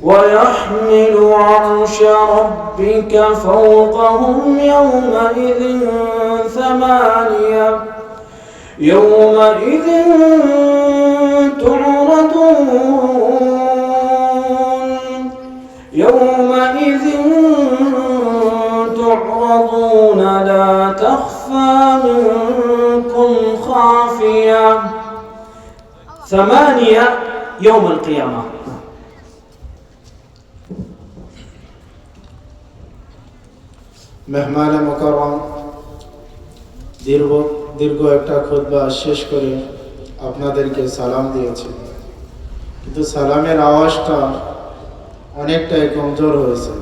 ويحمل عرش ربك فوقهم يومئذ ثمانية يومئذ تعرضون لا تخفى منكم خافية. ثمانية يوم القيامة. মেহমান মুকাররম দীর্ঘ একটা খুতবা শেষ করে আপনাদেরকে সালাম দিয়েছি, কিন্তু সালামের আওয়াজটা অনেকটাই কমজোর হয়েছে।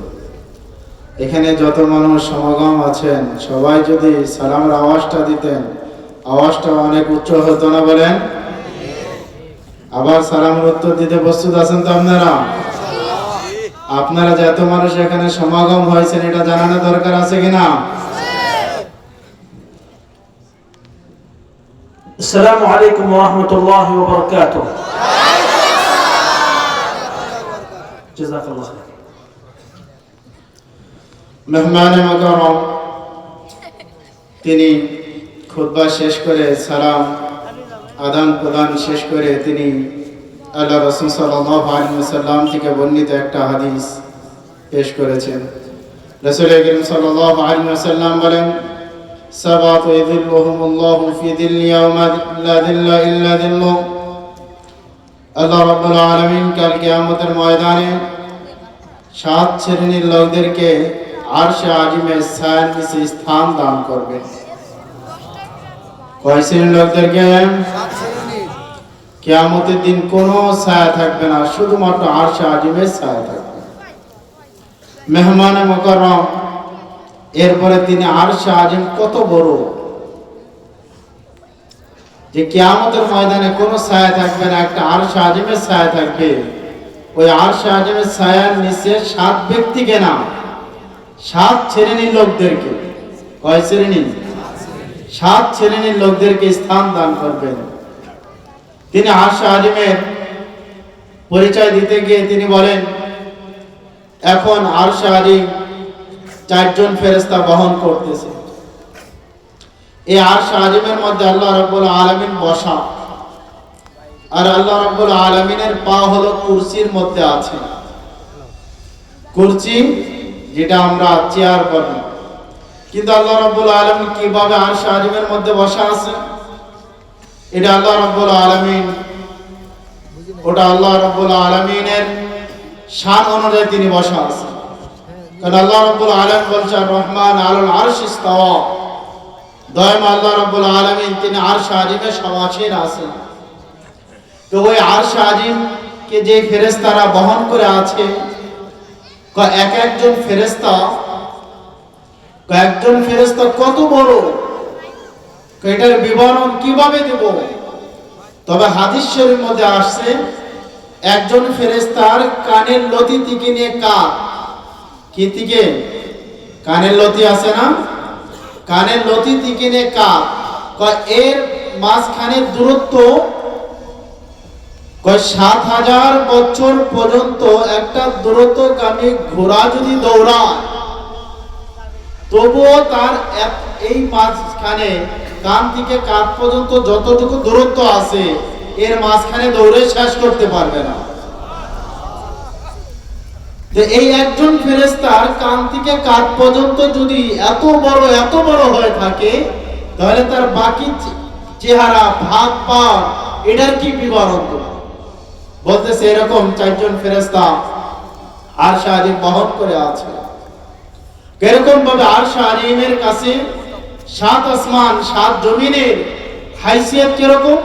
এখানে যত মানুষ সমাগম আছেন সবাই যদি সালামের আওয়াজটা দিতেন, আওয়াজটা অনেক উচ্চ হতো না বলেন? আবার সালামের উত্তর দিতে প্রস্তুত আছেন তো আপনারা? আপনারা যে এত মানুষ এখানে সমাগম হয়েছেন এটা জানানো দরকার আছে কিনা? আসসালামু আলাইকুম ওয়া রাহমাতুল্লাহি ওয়া বারাকাতুহু। জাযাকাল্লাহ খাইর। মেহমান মুকাররম তিনি খুতবা শেষ করে সালাম আদান প্রদান শেষ করে তিনি আল্লাহ রাসূল সাল্লাল্লাহু আলাইহি ওয়াসাল্লাম থেকে বর্ণিত একটা হাদিস পেশ করেছেন। রাসূল করিম সাল্লাল্লাহু আলাইহি ওয়াসাল্লাম বলেন, সাবাতু ইযিল্লুহুমুল্লাহু ফি যিল্লি ইয়াওমা লা যিল্লা ইল্লা যিল্লুহ। আল্লাহ রাব্বুল আলামিন কাল কিয়ামতের ময়দানে 7 শ্রেণীর লোকদেরকে আরশে আজিমের ছায়ার নিচে স্থান দান করবেন। কয় শ্রেণীর লোকদেরকে? 7 শ্রেণী। কিয়ামতের দিন কোনো ছায়া থাকবে না, শুধুমাত্র আরশে আজিমের ছায়া থাকবে। মেহমানে মুকাররম এরপরে তিনি আরশে আজিম কত বড় যে কিয়ামতের ময়দানে কোনো ছায়া থাকবে না, একটা আরশে আজিমের ছায়া থাকবে। ওই আরশে আজিমের ছায়ার নিচে 7 ব্যক্তিকে না, 7 শ্রেণীর লোকদেরকে, কয় শ্রেণী? 7 শ্রেণীর লোকদেরকে স্থান দান করবেন। তিনি আরশে আজিমের পরিচয় দিতে গিয়ে তিনি বলেন, এখন আরশে আজিম 4 জন ফেরেশতা বহন করতেছে। এই আরশে আজিমের মধ্যে আল্লাহ রাব্বুল আলামিন বসা, আর আল্লাহ রাব্বুল আলামিনের পা হলো কুরসির মধ্যে আছে। কুরসি যেটা আমরা চেয়ার বলি, কিন্তু আল্লাহ রাব্বুল আলামিন কিভাবে আরশে আজিমের মধ্যে বসা আছে এটা আল্লাহ রাব্বুল আলামিন, ওটা আল্লাহ রাব্বুল আলামিনের শান অনুযায়ী তিনি বসা আছে। কারণ আল্লাহ রাব্বুল আলামিন বলছেন রহমান আলাল আরশি ইস্তাওয়া, দয়াময় আল্লাহ রাব্বুল আলামিন তিনি আরশে আজিমে সমাসীন আছেন। তো ওই আরশে আজিম কে যে ফেরেশতারা বহন করে আছে, এক একজন ফেরেশতা কত বড়, এটার বিবরণ কিভাবে দেব? তবে হাদিস শরীফের মধ্যে আসছে একজন ফেরেশতার কানের লতি থেকে নিয়ে কি থেকে কানের লতি আছে না, কানের লতি থেকে নিয়ে এর মাঝখানে দূরত্ব ৭,০০০ বছর পর্যন্ত একটা দ্রুতগামী ঘোড়া যদি দৌড়ায় তবুও তার এই মাঝখানে কান থেকে কাঁধ পর্যন্ত যতটুকু দূরত্ব আছে এর মাঝখানে দৌড়ে শেষ করতে পারবে না। তো এই একজন ফেরেশতার কান থেকে কাঁধ পর্যন্ত যদি এত বড় হয়ে থাকে, তাহলে তার বাকি চেহারা ভাব পা এটার কি বিবরণ? বলতেছে এরকম 4 জন ফেরেশতা আরশে আজিম বহন করে আছে। এরকম ভাবে আরশে আজিমের কাছে 7 আসমান 7 জমিনের হাইসিয়ত কিরকম?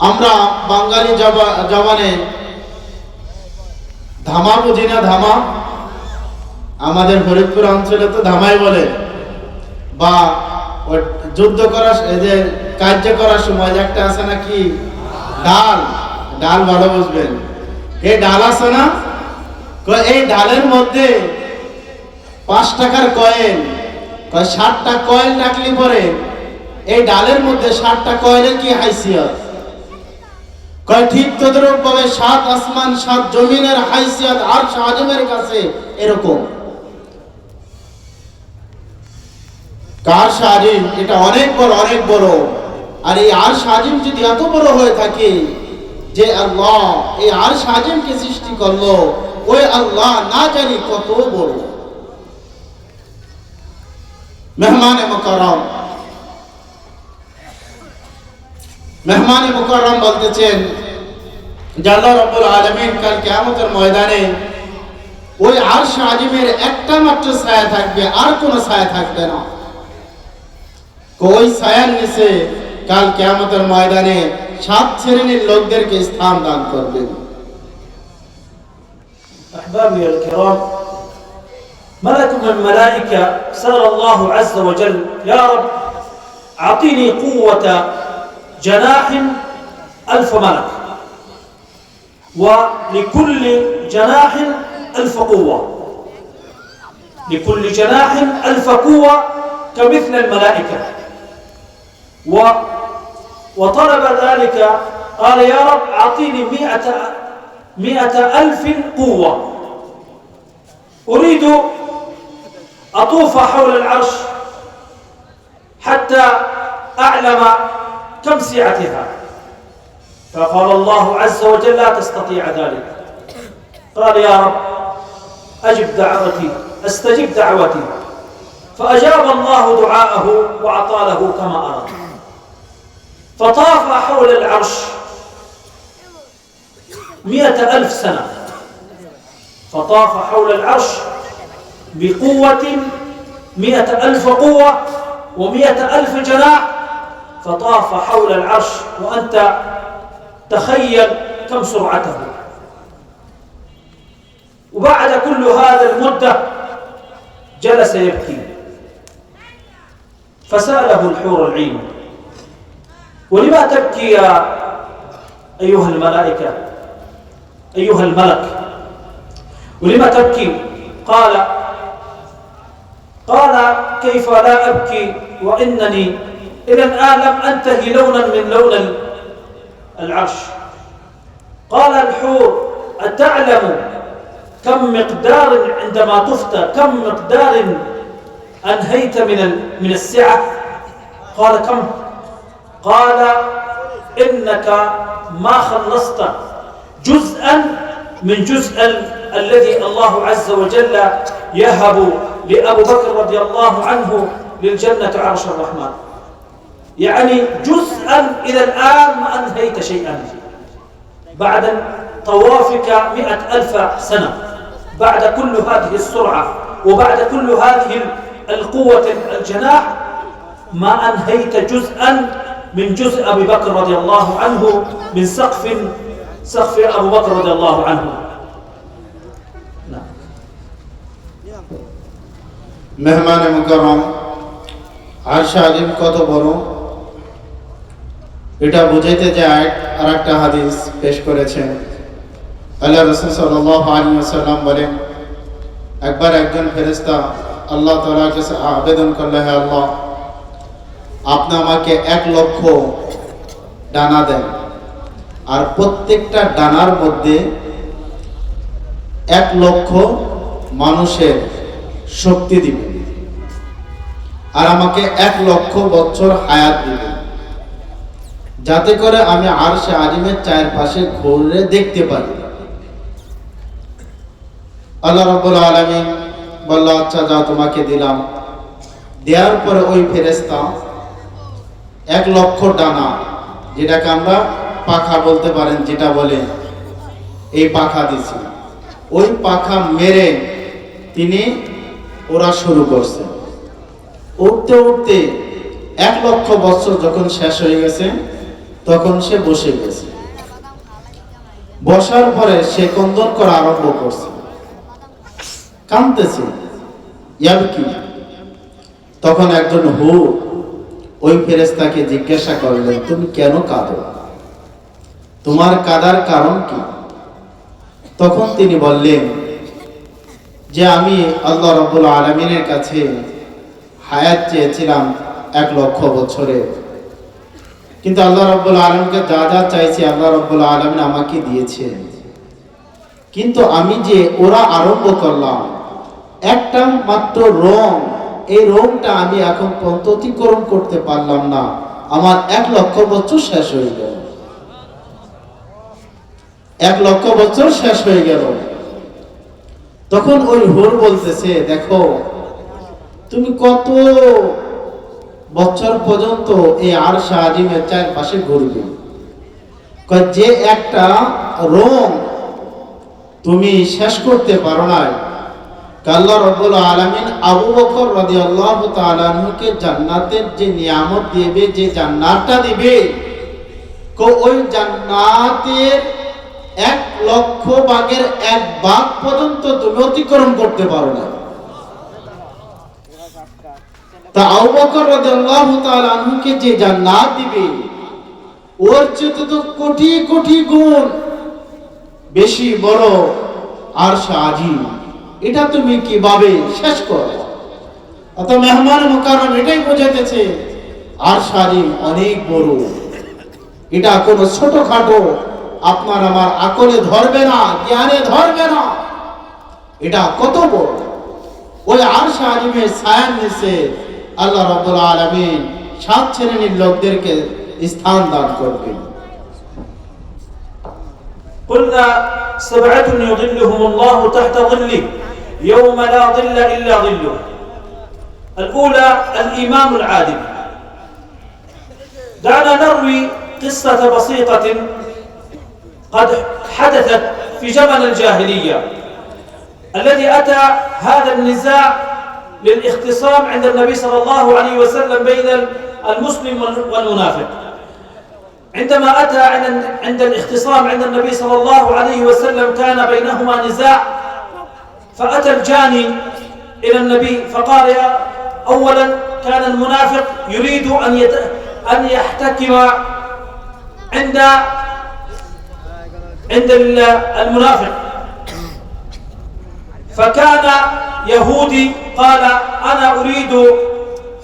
আমরা বাঙালি জবানে ধামা বুঝি না, ধামা আমাদের ফরিদপুর অঞ্চলে তো ধামাই বলে, বা যুদ্ধ করার যে কার্য করার সময় একটা আছে না কি ডাল ভালো বুঝবেন, এই ডাল আছে না, এই ডালের মধ্যে 5 টাকার কয়েন, 60টা কয়েন রাখলি পরে এই ডালের মধ্যে 60টা কয়েনের কি হাইসিয়ত? কয় ঠিক তদ্রূপ ভাবে 7 আসমান 7 জমিনের হাইসিয়াত আরশ আজিমের কাছে এরকম। আরশ আজিম এটা অনেক বড়। আর এই আরশ আজিম যদি এত বড় হয়ে থাকে যে আল্লাহ এই আরশ আজিমকে সৃষ্টি করলো, ওই আল্লাহ না জানি কত বড়। মেহমানে মুকাররম বলতেছেন যে আল্লাহ রাব্বুল আলামিন কাল কিয়ামতের ময়দানে ওই আরশ আজিমের একটা মাত্র ছায়া থাকবে, আর কোনো ছায়া থাকবে না। ওই ছায়ার নিচে কাল কিয়ামতের ময়দানে 7 শ্রেণীর লোকদেরকে স্থান দান করবেন। أحبابي الكرام، ملك من الملائكة سأل الله عز وجل: يا رب أعطني قوة جناح 1000 ملك، ولكل جناح 1000 قوة، لكل جناح 1000 قوة كمثل الملائكة. وطلب ذلك، قال: يا رب أعطيني 100,000 قوة، أريد أطوف حول العرش حتى أعلم كم سعتها. فقال الله عز وجل: لا تستطيع ذلك. قال: يا رب أجب دعوتي، استجب دعوتي. فأجاب الله دعاءه وأعطى له كما أراد، فطاف حول العرش 100,000 سنة، فطاف حول العرش بقوة 100,000 قوة و100,000 جناح، فطاف حول العرش، وأنت تخيل كم سرعته. وبعد كل هذا المدة جلس يبكي، فسأله الحور العين: ولما تبكي يا أيها الملائكة، أيها الملك، ولما تبكي؟ قال: كيف لا أبكي وإنني إلى الآن لم أنتهي لونا من لون العرش. قال الحور: أتعلم كم مقدار عندما تفتى كم مقدار أنهيت من السعة؟ قال: كم؟ قال: إنك ما خلصت جزءا من جزء الذي الله عز وجل يهب لأبو بكر رضي الله عنه للجنة عرش الرحمن، يعني جزءا إلى الآن ما أنهيت شيئا. بعد طوافك 100,000 سنة، بعد كل هذه السرعة وبعد كل هذه القوة الجناح، ما أنهيت جزءا من جزء أبي بكر رضي الله عنه، من سقف أبو بكر رضي الله عنه. মেহমানে মুকাররম আরশ আজিম কত বড় এটা বুঝাইতে যায় আরেকটা হাদিস পেশ করেছেন। আল্লাহ রাসূল সাল্লাল্লাহু আলাইহি ওয়াসাল্লাম বলেন, একবার একজন ফেরেশতা আল্লাহ তাআলার কাছে আবেদন করল: হে আল্লাহ, আপনি আমাকে 1,00,000 ডানা দেন, আর প্রত্যেকটা ডানার মধ্যে 1,00,000 মানুষের শক্তি দিবেন, আর আমাকে 1,00,000 বছর হায়াত দিবেন, যাতে করে আমি আরশে আজিমের চারপাশে ঘুরে দেখতে পারি। আল্লাহ রাব্বুল আলামিন বলল, আচ্ছা যাও, তোমাকে দিলাম। দেওয়ার পরে ওই ফেরেশতা 1,00,000 ডানা, যেটাকে আমরা পাখা বলতে পারেন, যেটা বলে এই পাখা দিছি, ওই পাখা মেরে তিনি ওরা শুরু করছে। উঠতে উঠতে 1,00,000 বছর যখন শেষ হয়ে গেছে, তখন সে বসে গেছে। বসার পরে সে ক্রন্দন করা আরম্ভ করছে, কাঁদতেছে, ইয়াবকি। তখন একজন হুর ওই ফেরেশতাকে জিজ্ঞাসা করলেন, তুমি কেন কাঁদো? তোমার কাঁদার কারণ কি? তখন তিনি বললেন যে আমি আল্লাহ রাব্বুল আলামিনের কাছে হায়াত চেয়েছিলাম 1,00,000 বছরের, কিন্তু আল্লাহ রাব্বুল আলামিনকে যা যা চাইছি আল্লাহ রাব্বুল আলামিন আমাকে দিয়েছেন। কিন্তু আমি যে ওরা আরম্ভ করলাম একটা মাত্র রং, এই রংটা আমি এখন পর্যন্ত অতিক্রম করতে পারলাম না, আমার 1 লক্ষ বছর শেষ হয়ে গেল। 1 লক্ষ বছর শেষ হয়ে গেল। তখন ওই হুর বলতেছে, দেখো তুমি কত বছর পর্যন্ত এই আরশ আজিমের চারপাশে ঘুরবে, যে একটা রং তুমি শেষ করতে পারো না। আল্লাহ রাব্বুল আলামিন আবু বকর রাদিয়াল্লাহু তাআলা আনহুকে জান্নাতের যে নিয়ামত দিবে, যে জান্নাতটা দিবে, ওই জান্নাতের 1 লক্ষ ভাগের 1 ভাগ পর্যন্ত তুমি অতিক্রম করতে পারো না। তা আবু বকর রাদিয়াল্লাহু তাআলা আনহুকে যে জান্নাত দিবে, ওর চেয়ে তো কোটি কোটি গুণ বেশি বড় আরশ আজিম। এটা তুমি কিভাবে শেষ করো? অত মেহমান মুকাররম এটাই বোঝাতেছে আরশ আজিম অনেক বড়। এটা কোনো ছোটখাটো আপনার আমার আকলে ধরবে না, জ্ঞানে ধরবে না, এটা কত বড়। ওই আরশ আজিমের ছায়ার নিচে আল্লাহ রাব্বুল আলামিন 7 শ্রেণীর লোকদেরকে স্থান দান করবেন। قلنا 7 يظلهم الله تحت ظله يوم لا ظل إلا ظله. الأولى الإمام العادل. دعنا نروي قصة بسيطة قد حدثت في زمن الجاهلية الذي أتى هذا النزاع للاختصام عند النبي صلى الله عليه وسلم بين المسلم والمنافق. عندما أتى عند الاختصام عند النبي صلى الله عليه وسلم كان بينهما نزاع، فأتى الجاني إلى النبي فقال أولا كان المنافق يريد أن يحتكم عند المنافق، فكان يهودي قال أنا أريد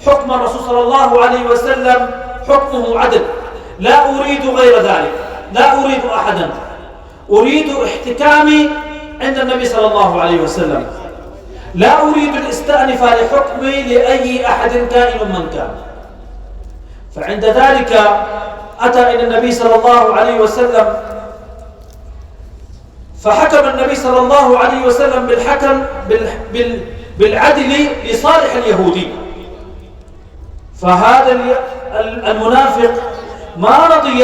حكم الرسول صلى الله عليه وسلم حكمه عدل، لا أريد غير ذلك، لا أريد أحدا، أريد احتكامي عند النبي صلى الله عليه وسلم، لا أريد الاستأنف لحكمي لأي أحد كائن من كان. فعند ذلك أتى إلى النبي صلى الله عليه وسلم، فحكم النبي صلى الله عليه وسلم بالعدل لصالح اليهودي. فهذا المنافق ما رضي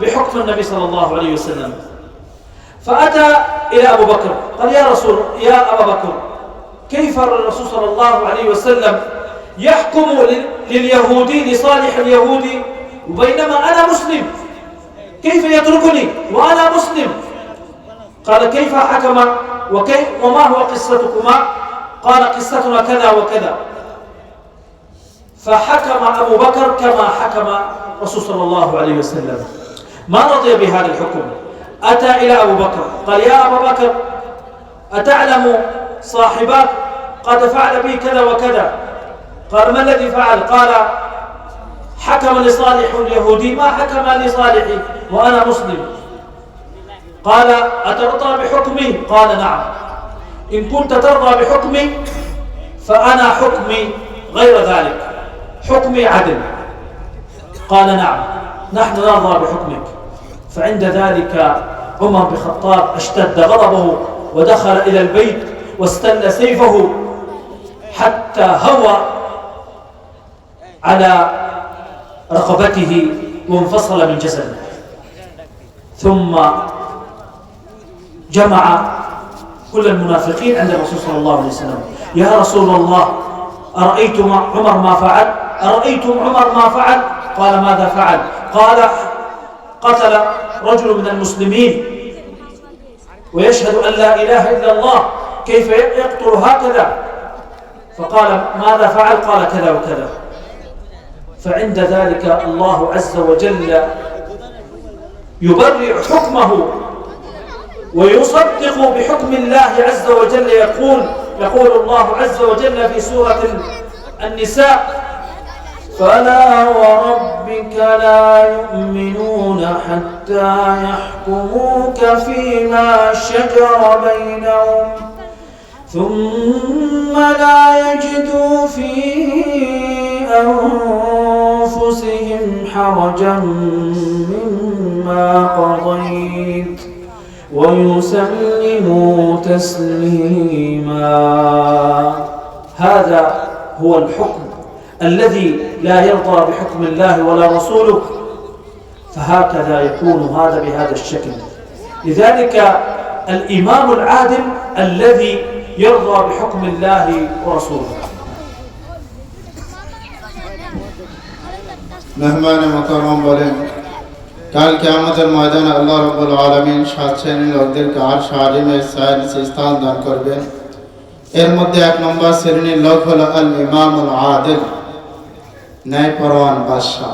بحكم النبي صلى الله عليه وسلم، فأتى إلى أبو بكر قال يا أبا بكر كيف الرسول صلى الله عليه وسلم يحكم لليهودي لصالح اليهودي وبينما أنا مسلم، كيف يتركني وأنا مسلم؟ قال كيف حكم وما هو قصتكما؟ قال قصتنا كذا وكذا. فحكم أبو بكر كما حكم الرسول صلى الله عليه وسلم، ما رضي بهذا الحكم. أتى إلى أبو بكر قال يا أبا بكر أتعلم صاحبك قد فعل بي كذا وكذا؟ قال ما الذي فعل؟ قال حكم لصالح اليهودي ما حكم لصالحي وأنا مسلم. قال أترضى بحكمي؟ قال نعم، إن كنت ترضى بحكمي فأنا حكمي غير ذلك، حكمي عدل. قال نعم نحن نرضى بحكمك. فعند ذلك عمر بن الخطاب اشتد غضبه ودخل إلى البيت واستل سيفه حتى هوى على رقبته وانفصل من جسده، ثم جمع كل المنافقين عند الرسول صلى الله عليه وسلم. يا رسول الله أرأيتم عمر ما فعل؟ أرأيتم عمر ما فعل؟ قال ماذا فعل؟ قال قتل رجل من المسلمين ويشهد أن لا إله إلا الله، كيف يقتل هكذا؟ فقال ماذا فعل؟ قال كذا وكذا. فعند ذلك الله عز وجل يبرئ حكمه ويصدق بحكم الله عز وجل. يقول الله عز وجل في سورة النساء فلا وربك لا يؤمنون حتى يحكموك فيما شجر بينهم ثم لا يجدوا في أنفسهم حرجا مما قضيت ويسلموا تسليما. هذا هو الحكم الذي لا يرضى بحكم الله ولا رسوله، فهكذا يكون هذا بهذا الشكل. لذلك الإمام العادل الذي يرضى بحكم الله ورسوله. মেহমান মুকররম বলেন, কাল কিয়ামতের ময়দানে আল্লাহ রাব্বুল আলামিন 7 শ্রেণীর লোকদেরকে আরশ আজিমের ছায়ার নিচে স্থান দান করবেন। এর মধ্যে 1 নম্বর শ্রেণীর লোক হলো আল ইমামুল আদিল, ন্যায়পরায়ণ বাদশা।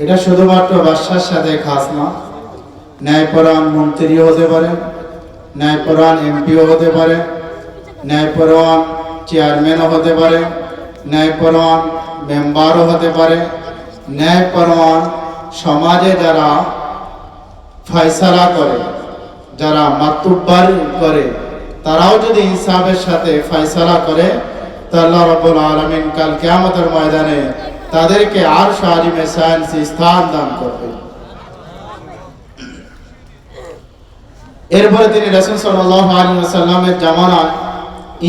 এটা শুধুমাত্র বাদশার সাথে খাস না, ন্যায়পরায়ণ মন্ত্রীও হতে পারে, ন্যায়পরায়ণ এমপিও হতে পারে, ন্যায়পরায়ণ চেয়ারম্যানও হতে পারে, ন্যায়পরায়ণ মেম্বারও হতে পারে, ন্যায়পরায়ণ সমাজে যারা ফয়সালা করে, যারা মাতুব্বারি করে, তারাও যদি ইনসাফের সাথে ফয়সালা করে, তো আল্লাহ রাব্বুল আলামিন কাল কিয়ামতের ময়দানে তাদেরকে আরশ আজিমে ছায়ার স্থান দান করবেন। এরপরে তিনি রাসূল সাল্লাল্লাহু আলাইহি ওয়াসাল্লামের জামানায়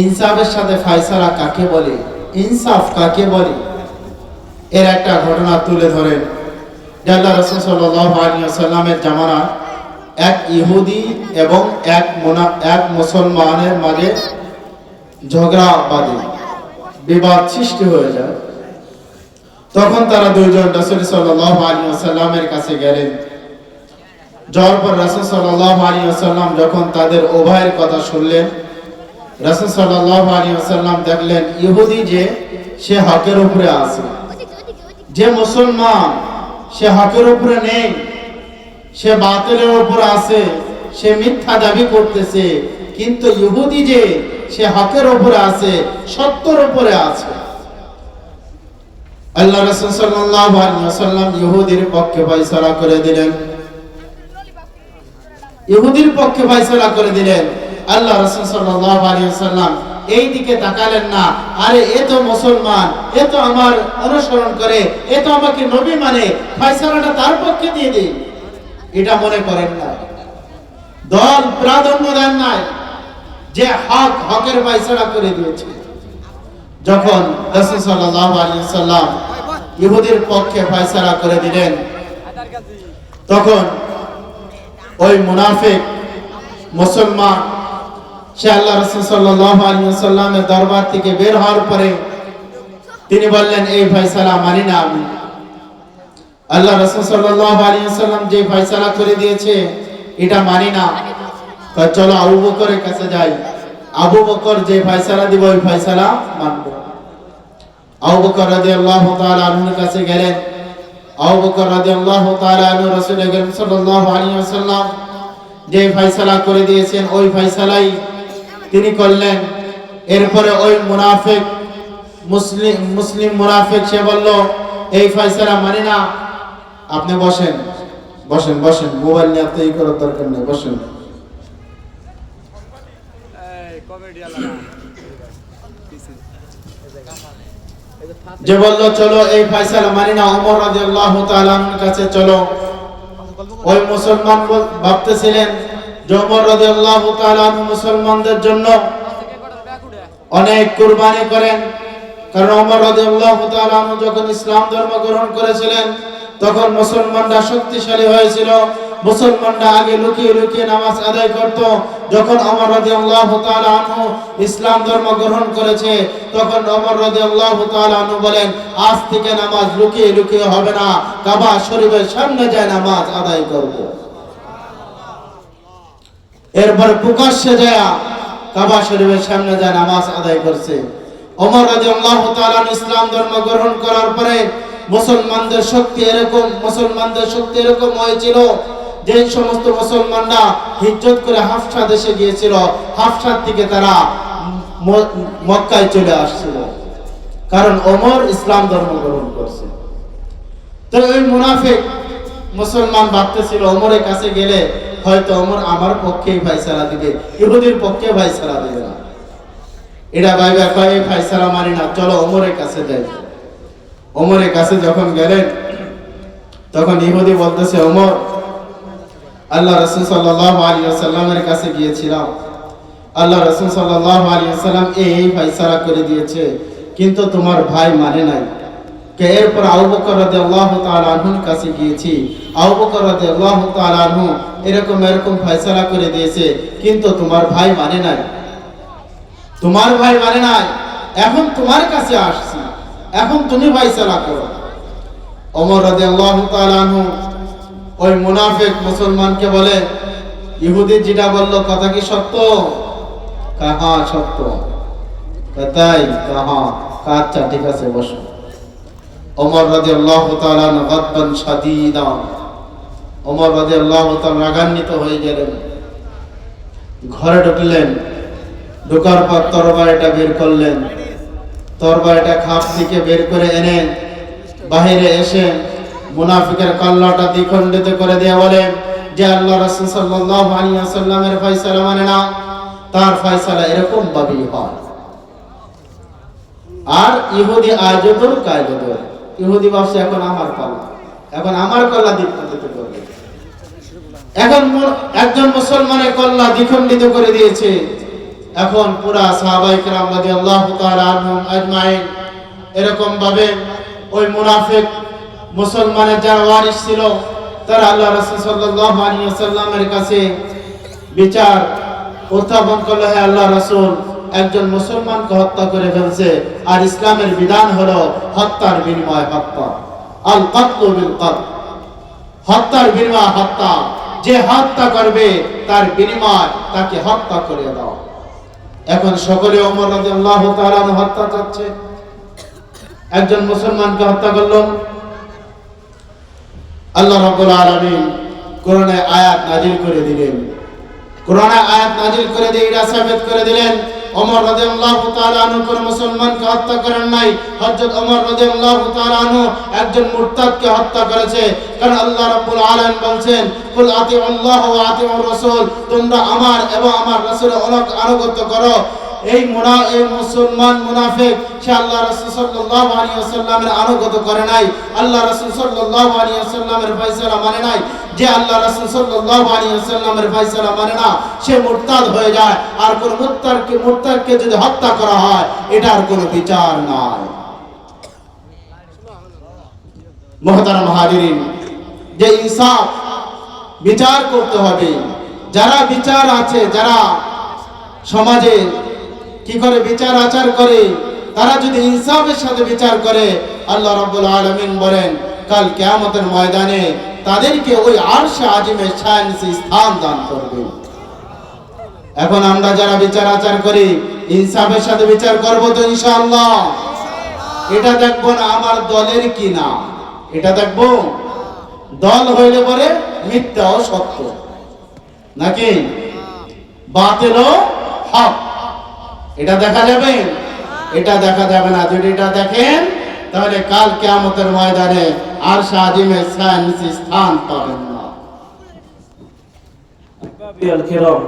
ইনসাফের সাথে ফয়সালা কাকে বলে, ইনসাফ কাকে বলে, এর একটা ঘটনা তুলে ধরেন। আল্লাহ রাসূল সাল্লাল্লাহু আলাইহি ওয়াসাল্লামের জামানায় এক ইহুদি এবং এক মুসলমানের মাঝে ঝগড়া বাঁধে, বিবাদ সৃষ্টি হয়ে যায়। তখন তারা দুইজন রাসূল সাল্লাল্লাহু আলাইহি ওয়াসাল্লামের কাছে গেলেন। যাওয়ার পর রাসূল সাল্লাল্লাহু আলাইহি ওয়াসাল্লাম যখন তাদের উভয়ের কথা শুনলেন, রাসূল সাল্লাল্লাহু আলাইহি ওয়াসাল্লাম দেখলেন ইহুদি যে সে হকের উপরে আছে, যে মুসলমান সে হকের উপরে নেই, সে বাতিলের উপরে আছে, সে মিথ্যা দাবি করতেছে। কিন্তু ইহুদি যে সে হকের উপরে আছে, সত্যের উপরে আছে। আল্লাহ রাসূল সাল্লাল্লাহু আলাইহি ওয়াসাল্লাম ইহুদির পক্ষে ফয়সালা করে দিলেন, ইহুদির পক্ষে ফয়সালা করে দিলেন। আল্লাহ রাসূল সাল্লাল্লাহু আলাইহি ওয়াসাল্লাম এই দিকে তাকালেন না, আরে এ তো মুসলমান, এ তো আমার অনুসরণ করে, এ তো আমাকে নবী মানে, ফয়সালাটা তার পক্ষে দিয়ে দিই, এটা মনে করেন না। দল প্রাধান্য দেন নাই, যে হক হকের ফয়সালা করে দিয়েছে। যখন রাসূল সাল্লাল্লাহু আলাইহি ওয়াসাল্লাম ইহুদির পক্ষে ফয়সালা করে দিলেন, তখন ওই মুনাফিক মুসলমান সে আল্লাহ রাসূল সাল্লাল্লাহু আলাইহি ওয়াসাল্লামের দরবার থেকে বের হওয়ার পরে তিনি বললেন, এই ফয়সালা মানি না আমি। আল্লাহ রাসূল সাল্লাল্লাহু আলাইহি ওয়াসাল্লাম যে ফয়সালা করে দিয়েছে এটা মানি না। তো চলো আবু বকরের কাছে যাই, আবু বকর যে ফয়সালা দিব ওই ফয়সালা মানব। আবু বকর রাদিয়াল্লাহু তাআলা আনহুর কাছে গেলেন। আবু বকর রাদিয়াল্লাহু তাআলা আনহু রাসূল আকরাম সাল্লাল্লাহু আলাইহি ওয়াসাল্লাম যে ফয়সালা করে দিয়েছেন ওই ফয়সালাই তিনি করলেন। এরপরে ওই মুনাফিক মুসলিম মুনাফিক সে বলল, এই ফয়সালা মানি না। আপনি বসেন বসেন বসেন, মোবাইল নিয়ে আপনি এই করার দরকার নেই, বসেন। যে বলল চলো এই ফয়সালা মানি না, ওমর রাদিয়াল্লাহু তাআলা আনহুর কাছে চলো। ওই মুসলমান ভাবতেছিলেন যে ওমর রাদিয়াল্লাহু তাআলা আনহু মুসলমানদের জন্য অনেক কুরবানি করেন, কারণ ওমর রাদিয়াল্লাহু তাআলা আনহু যখন ইসলাম ধর্ম গ্রহণ করেছিলেন তখন মুসলমানরা শক্তিশালী হয়েছিল। মুসলমানরা আগে লুকিয়ে লুকিয়ে নামাজ আদায় করত। যখন ওমর রাদিয়াল্লাহু তাআলা আনহু ইসলাম ধর্ম গ্রহণ করেছে তখন ওমর রাদিয়াল্লাহু তাআলা আনহু বলেন, আজ থেকে নামাজ লুকিয়ে লুকিয়ে হবে না, কাবা শরীফের সামনে যায় নামাজ আদায় করব। এরপর প্রকাশ্যে যায় কাবা শরীফের সামনে যায় নামাজ আদায় করছে। ওমর রাদিয়াল্লাহু তাআলা ইসলাম ধর্ম গ্রহণ করার পরে মুসলমানদের শক্তি এরকম হয়েছিল যে সমস্ত মুসলমানরা হিজরত করে হাফসা দেশে গিয়েছিল, হাফসার থেকে তারা মক্কায় চলে আসছিল। কারণ ওমর ইসলাম ধর্ম গ্রহণ করছে। তো ওই মুনাফিক মুসলমান ভাবতেছিল ওমরের কাছে গেলে হয়তো ওমর আমার পক্ষেই ফয়সালা দিবে, ইহুদির পক্ষে ফয়সালা দিবে না। এটা ভাইবা কয় এই ফয়সালা মানি না, চলো ওমরের কাছে যাই। ওমরের কাছে যখন গেলেন তখন ইহুদি বলতেছে, ওমর, আল্লাহ রাসূল সাল্লাল্লাহু আলাইহি ওয়াসাল্লামের কাছে গিয়েছিলাম, আল্লাহ রাসূল সাল্লাল্লাহু আলাইহি ওয়াসাল্লাম এই ফয়সালা করে দিয়েছে, কিন্তু তোমার ভাই মানে নাই। কে এরপর আবু বকর রাদিয়াল্লাহু তাআলা আনহুর কাছে গিয়েছি, আবু বকর রাদিয়াল্লাহু তাআলা আনহু এরকম ফয়সালা করে দিয়েছে, কিন্তু তোমার ভাই মানে নাই, তোমার ভাই মানে নাই। এখন তোমার কাছে আসছি, এখন তুমি ফয়সালা করো। ওমর রাদিয়াল্লাহু তাআলা আনহু ওই মুনাফিক মুসলমানকে বলে, ইহুদি যেটা বলল কথা কি সত্য? কাহা সত্য। তাই কাহা, আচ্ছা ঠিক আছে বসো। ওমর রাদিয়াল্লাহু তাআলা গাদবান শাদীদা, ওমর রাদিয়াল্লাহু তাআলা রাগান্বিত হয়ে গেলেন। ঘরে ঢুকলেন, ঢোকার পর তরবারিটা বের করলেন, তরবারিটা খাপ থেকে বের করে এনে বাহিরে এসে মুনাফিকের কল্লাটা দ্বিখণ্ডিত করে দিয়ে বলেন যে আল্লাহ রাসূল সাল্লাল্লাহু আলাইহি ওয়াসাল্লামের ফয়সালা মানে না, তার ফয়সালা এরকম ভাবেই হয়। আর ইহুদি আজদুর কায়দুর, ইহুদি ভাবছে এখন আমার কল্লা, এখন আমার কল্লা দ্বিখণ্ডিত করবে। এখন একজন মুসলমানের কল্লা দ্বিখণ্ডিত করে দিয়েছে। এখন পুরা সাহাবায়ে কেরাম রাদিয়াল্লাহু তাআলা আনহুম আজমাইন এরকম ভাবে ওই মুনাফিক মুসলমানের যারা ওয়ারিস ছিল তারা আল্লাহ রাসূল সাল্লাল্লাহু আলাইহি ওয়াসাল্লামের কাছে বিচার উত্থাপন করলো, হে আল্লাহ রাসূল, একজন মুসলমানকে হত্যা করে ফেলছে, আর ইসলামের বিধান হলো হত্যার বিনিময় হত্যা, আল কতলু বিল কতল, হত্যার বিনিময় হত্যা, যে হত্যা করবে তার বিনিময় তাকে হত্যা করে দাও। এখন সকলে ওমর রাদিয়াল্লাহু তাআলা হত্যা চাচ্ছে, একজন মুসলমানকে হত্যা করলো। আল্লাহ রাব্বুল আলামিন কোরআনে আয়াত নাযিল করে দিলেন, কোরআনে আয়াত নাযিল করে দিয়ে এটা সাবিত করে দিলেন ওমর রাদিয়াল্লাহু তাআলা আনহু কোন মুসলমানকে হত্যা করেন নাই। হযরত ওমর রাদিয়াল্লাহু তাআলা আনহু একজন মুরতাদকে হত্যা করেছে, কারণ আল্লাহ রাব্বুল আলামিন বলেন, কুল আতিউল্লাহ ওয়া আতিউর রাসূল, তোমরা আমার এবং আমার রাসূলের আনুগত্য করো। এই মুসলমান মুনাফিক সে আল্লাহ রাসূল সাল্লাল্লাহু আলাইহি ওয়াসাল্লামের আনুগত্য করে নাই, আল্লাহ রাসূল সাল্লাল্লাহু আলাইহি ওয়াসাল্লামের ফয়সালা মানে নাই। যে আল্লাহ রাসূল সাল্লাল্লাহু আলাইহি ওয়াসাল্লামের ফয়সালা মানে না, সে মুরতাদ হয়ে যায়। আর কোন মুরতাদকে যদি হত্যা করা হয় এটার কোনো বিচার নাই। মুহতারাম হাজিরিন, যে ইনসাফ বিচার করতে হবে, যারা বিচার আছে, যারা সমাজে কি করে বিচার আচার করে, তারা যদি ইনসাফের সাথে বিচার করে, আল্লাহ রাব্বুল আলামিন বলেন কাল কিয়ামতের ময়দানে তাদেরকে ওই আরশে আজিমের ছায়ার নিচে স্থান দান করবে। এখন আমরা যারা বিচার আচার করি ইনসাফের সাথে বিচার করব তো ইনশাআল্লাহ। এটা দেখবো না আমার দলের কি না, এটা দেখবো দল হইলে পরে মিথ্যাও সত্য নাকি বাতিলও হক, এটা দেখা যাবে? এটা দেখা যাবে না। যদি এটা দেখেন তাহলে কাল কিয়ামতের ময়দানে আরশ আজিমের ছায়ার নিচে স্থান পাবেন না। الكرام،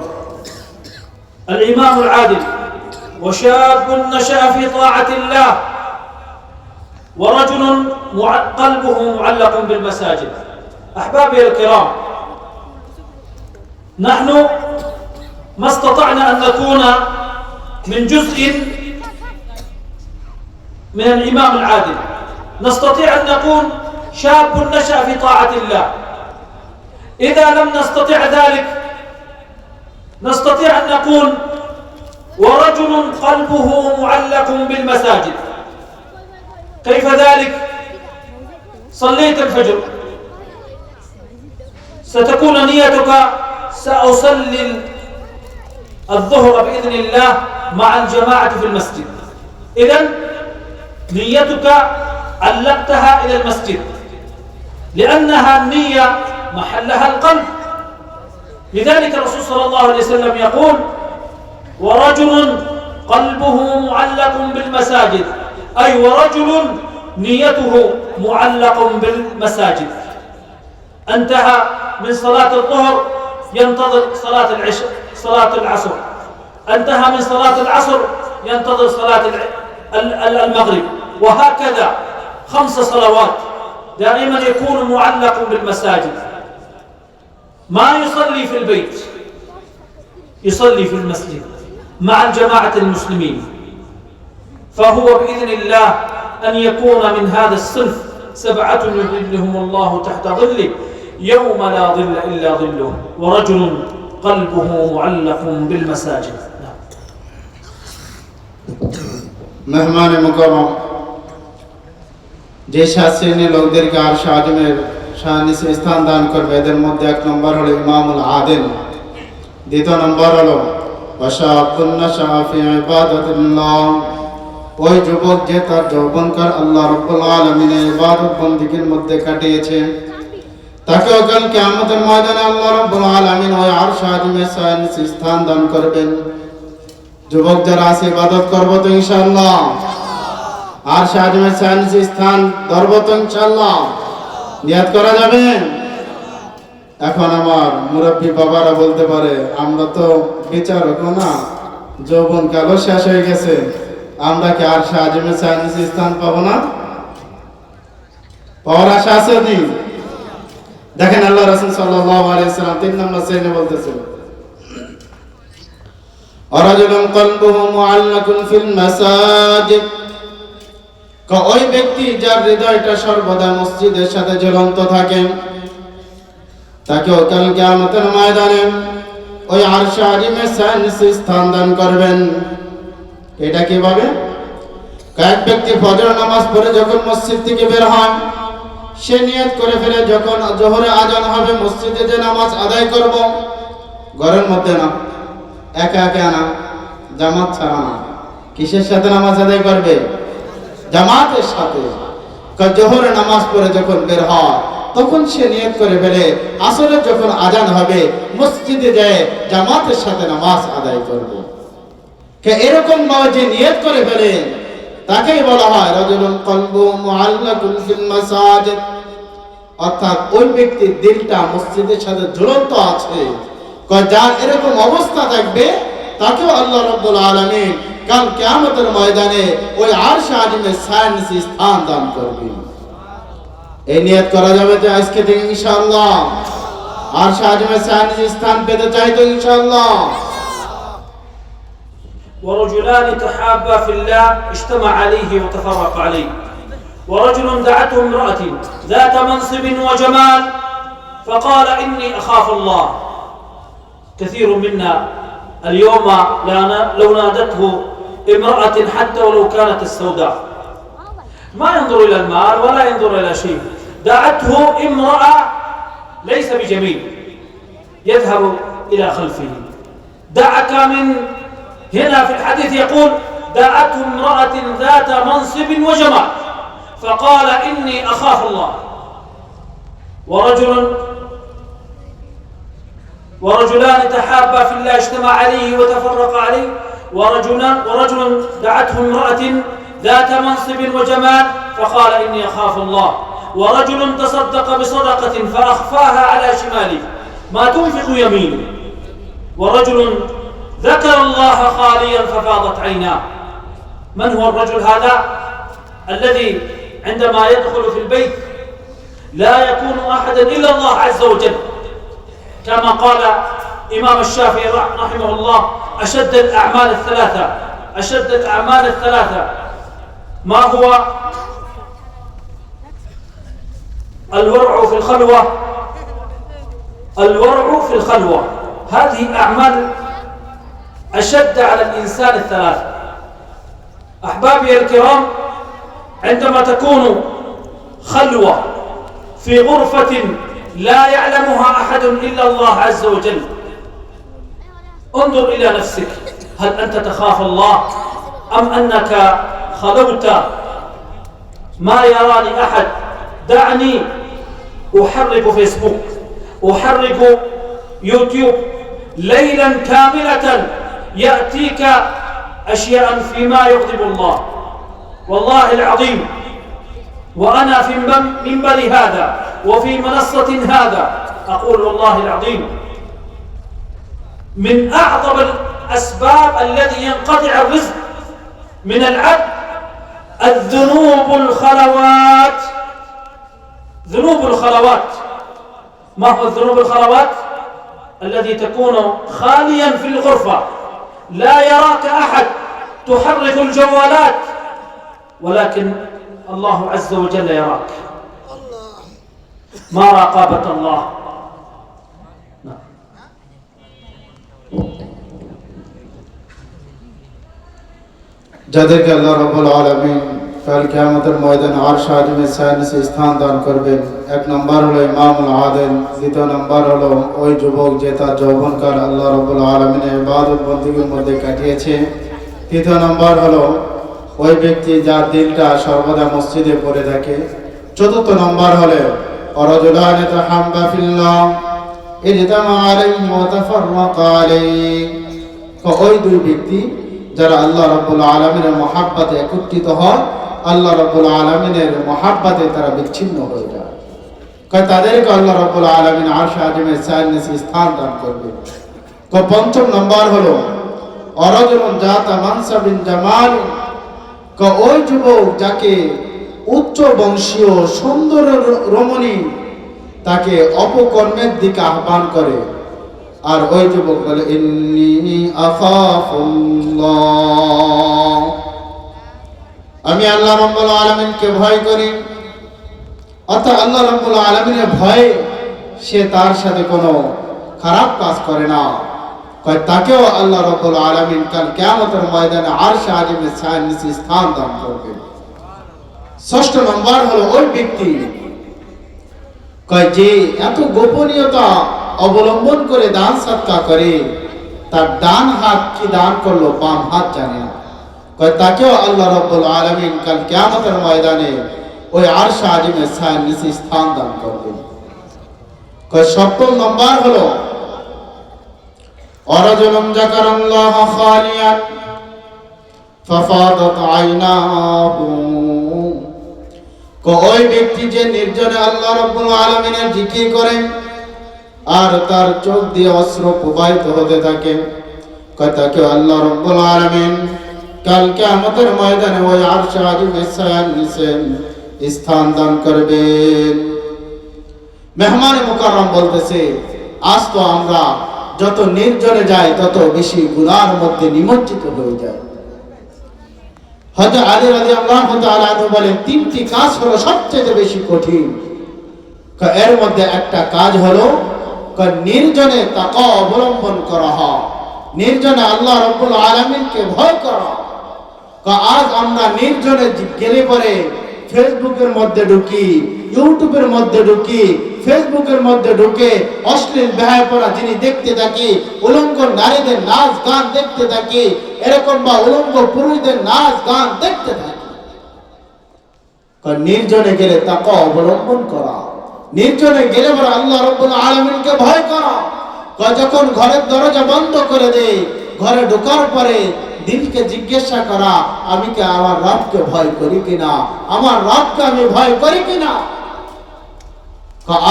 الإمام العادل وشاب نشأ في طاعة الله ورجل قلبه معلق بالمساجد. أحبابي الكرام، نحن ما استطعنا أن نكون من جزء من الإمام العادل، نستطيع أن نكون شاب نشأ في طاعة الله. إذا لم نستطع ذلك نستطيع أن نكون ورجل قلبه معلق بالمساجد. كيف ذلك؟ صليت الفجر، ستكون نيتك سأصلي الظهر بإذن الله مع الجماعة في المسجد، إذن نيتك علقتها إلى المسجد، لأنها النية محلها القلب. لذلك الرسول صلى الله عليه وسلم يقول ورجل قلبه معلق بالمساجد أي ورجل نيته معلق بالمساجد، انتهى من صلاة الظهر ينتظر صلاة العصر، انتهى من صلاة العصر ينتظر صلاة المغرب، وهكذا 5 صلوات دائما يكون معلق بالمساجد، ما يصلي في البيت، يصلي في المسجد مع الجماعة المسلمين، فهو بإذن الله أن يكون من هذا الصنف 7 يظلهم الله تحت ظله يوم لا ظل إلا ظله، ورجل قلبه معلق بالمساجد. মেহমান মুকররম, যে 7 শ্রেণীর লোকদেরকে আরশ আযমের শানিসে স্থান দান করবে, এদের মধ্যে 1 নম্বর হলো ইমামুল আদিল, 2 নম্বর হলো ওয়াশাবুন নাশা ফি ইবাদাতিল্লাহ, ওই যুবক যে তার যৌবনকাল আল্লাহ রাব্বুল আলামিনের ইবাদত বন্দেগীর মধ্যে কাটিয়েছে, তাকে কাল কিয়ামতের ময়দানে আল্লাহ রাব্বুল আলামিন ওই আরশ আযমের শানিসে স্থান দান করবেন। যুবক যারা আছে ইবাদত করব তো ইনশাআল্লাহ, আরশ আযমের শানিসে স্থান ধরব তো ইনশাআল্লাহ, নিয়ত করা যাবে। এখন আমার মুরব্বী বাবারা বলতে পারে আমরা তো বিচারক না, যৌবন কালও শেষ হয়ে গেছে, আমরা কি আরশ আযমের শানিসে স্থান পাবো না? পাওয়ার আশা আছে নি? দেখেন আল্লাহ রাসূল সাল্লাল্লাহু আলাইহি ওয়াসাল্লাম 3 নম্বর শ্রেণী বলতেছেন, রাজুলুন কলবুহু মুআল্লাকুন ফিল মাসাজিদ, ওই ব্যক্তি যার হৃদয়টা সর্বদা মসজিদের সাথে ঝুলন্ত থাকে, তাকে কাল কিয়ামতের ময়দানে ওই আরশ আযমের শানিসে স্থান দান করবেন। এটা কিভাবে? এক ব্যক্তি ফজর নামাজ পড়ে যখন মসজিদ থেকে বের হয়, সে নিয়ত করে ফেলে যখন জোহরে আজান হবে মসজিদে যে নামাজ আদায় করব, ঘরের মধ্যে না, একা একা না, জামাত ছাড়া না, কিসের সাথে নামাজ আদায় করবে? জামাতের সাথে। জোহরে নামাজ পড়ে যখন বের হয় তখন সে নিয়ত করে ফেলে আসরে যখন আজান হবে মসজিদে যায় জামাতের সাথে নামাজ আদায় করব। এরকম ভাবে যে নিয়ত করে ফেলে তাকেই বলা হয় রাজুলুন কলবুহু মুআল্লাকুন ফিল মাসাজিদ, অর্থাৎ ওই ব্যক্তির দিলটা মসজিদের সাথে ঝুলন্ত আছে। যার এরকম অবস্থা থাকবে তাকেও আল্লাহ রাব্বুল আলামিন কাল কিয়ামতের ময়দানে ওই আরশ আযমের শানিসে স্থান দান করবেন। এই নিয়ত করা যাবে তো আজকে থেকে ইনশাআল্লাহ, আরশ আযমের শানিসে স্থান পেতে চাই তো ইনশাআল্লাহ। ورجلان تحابا في الله اجتمع عليه وتفرق عليه، ورجل دعته امرأة ذات منصب وجمال فقال إني أخاف الله. كثير منا اليوم لو نادته امرأة حتى ولو كانت السوداء ما ينظر إلى المال ولا ينظر إلى شيء، دعته امرأة ليس بجميل يذهب إلى خلفه. دعك من هنا في الحديث يقول دعته امرأة ذات منصب وجمال فقال إني أخاف الله. ورجلان تحابا في الله اجتمع عليه وتفرق عليه، ورجل دعته امرأة ذات منصب وجمال فقال إني أخاف الله. ورجل تصدق بصدقة فأخفاها على شماله ما تنفق يمينه. ورجل ذكر الله خاليا ففاضت عيناه. من هو الرجل هذا؟ الذي عندما يدخل في البيت لا يكون أحدا إلا الله عز وجل، كما قال إمام الشافعي رحمه الله أشد الأعمال الثلاثة ما هو؟ الورع في الخلوة. هذه أعمال أشد على الإنسان الثلاث. أحبابي الكرام، عندما تكون خلوة في غرفة لا يعلمها أحد إلا الله عز وجل، انظر إلى نفسك، هل أنت تخاف الله أم أنك خلوت ما يراني أحد؟ دعني أحرك فيسبوك، أحرك يوتيوب ليلا كاملة يأتيك أشياء فيما يغضب الله. والله العظيم وأنا في منبر هذا وفي منصة هذا أقول والله العظيم من أعظم الأسباب الذي ينقطع الرزق من العبد الذنوب الخلوات. ذنوب الخلوات. ما هو الذنوب الخلوات؟ الذي تكون خاليا في الغرفة لا يراك أحد، تحرك الجوالات ولكن الله عز وجل يراك. ما راقبة الله. যাদেরকে আল্লাহ রাব্বুল আলামিন কাল কিয়ামতের ময়দানে আরশ আজিমের ছায়ার নিচে স্থান দান করবেন, এক নম্বর হলো ইমামুল আদিল, দ্বিতীয় নম্বর হলো ওই যুবক যে তার যৌবনকাল আল্লাহ রাব্বুল আলামিনের ইবাদত বন্দেগীর মধ্যে কাটিয়েছে, তৃতীয় নম্বর হলো ওই ব্যক্তি যার দিলটা সর্বদা মসজিদে পড়ে থাকে, চতুর্থ নম্বর হলো রাজুলান তাহাব্বা ফিল্লাহ ইজতামা আলাইহি ওয়া তাফাররাকা আলাইহি। ওই দুই ব্যক্তি যারা আল্লাহ রাব্বুল আলামিনের মহাব্বতে একত্রিত হয়, আল্লাহ রাব্বুল আলামিনের মহাব্বতে তারা বিচ্ছিন্ন হয়ে যায়, তাদেরকে আল্লাহ রাব্বুল আলামিন আরশ আজিমের ছায়ার নিচে স্থান দান করবে। পঞ্চম নম্বর হলো রাজুলুন যাতা মানসাবিন জামাল, ওই যুবক যাকে উচ্চ বংশীয় সুন্দর রমণী তাকে অপকর্মের দিকে আহ্বান করে, আর ওই যুবক বলে ইন্নী আখাফুল্লাহ, আমি আল্লাহ রাব্বুল আলামিনকে ভয় করি। অর্থাৎ আল্লাহ রাব্বুল আলামিনের ভয়ে সে তার সাথে কোনো খারাপ কাজ করে না, তাকেও আল্লাহ রাব্বুল আলামিন কাল কিয়ামতের ময়দানে আরশ আজিমের ছায়ার নিচে স্থান দান করবে। ষষ্ঠ নম্বর হলো ওই ব্যক্তি যে এত গোপনীয়তা অবলম্বন করে দান সদকা করে, তার ডান হাত কি দান করলো বাম হাত জানে না, তাকেও আল্লাহ রাব্বুল আলামিন কাল কিয়ামতের ময়দানে ওই আরশ আজিমের ছায়ার নিচে স্থান দান করবে। সপ্তম নম্বর হলো রাজুলুন যাকারাল্লাহ খালিয়ান ফাফাদাত আইনাহু, ওই ব্যক্তি যে নির্জনে আল্লাহ রাব্বুল আলামিনের জিকির করে আর তার চোখ দিয়ে অশ্রু প্রবাহিত হতে থাকে, তাকে আল্লাহ রাব্বুল আলামিন কাল কিয়ামতের ময়দানে ওই আরশ আজিমের ছায়ার নিচে স্থান দান করবেন। মেহমান মুকাররম বলতেছে, আজ তো আমরা যত নির্জনে যাই তত বেশি গুনার মধ্যে নিমজ্জিত হয়ে যায়। হযরত আলী রাদিয়াল্লাহু তাআলা আনহু বলেন, তিনটি কাজ হলো সবচেয়ে বেশি কঠিন। এর মধ্যে একটা কাজ হলো নির্জনে তাকওয়া অবলম্বন করা, নির্জনে আল্লাহ রাব্বুল আলামিনকে ভয় করা। আজ আমরা নির্জনে গেলে পরে ফেসবুকের মধ্যে ঢুকি, ইউটিউবের মধ্যে ঢুকি, ফেসবুকের মধ্যে ঢুকে অশ্লীল বেহায়াপনা জিনিস দেখতে থাকি, উলঙ্গ নারীদের নাচ গান দেখতে থাকি, এরকম বা উলঙ্গ পুরুষদের নাচ গান দেখতে থাকি। নির্জনে গেলে তাকওয়া অবলম্বন করা, নির্জনে গেলে পরে আল্লাহ রাব্বুল আলামিনকে ভয় করা। যখন ঘরের দরজা বন্ধ করে দেয়, ঘরে ঢোকার পরে দিলকে জিজ্ঞাসা করা, আমি কি আমার রবকে ভয় করি কিনা, আমার রবকে আমি ভয় করি কিনা।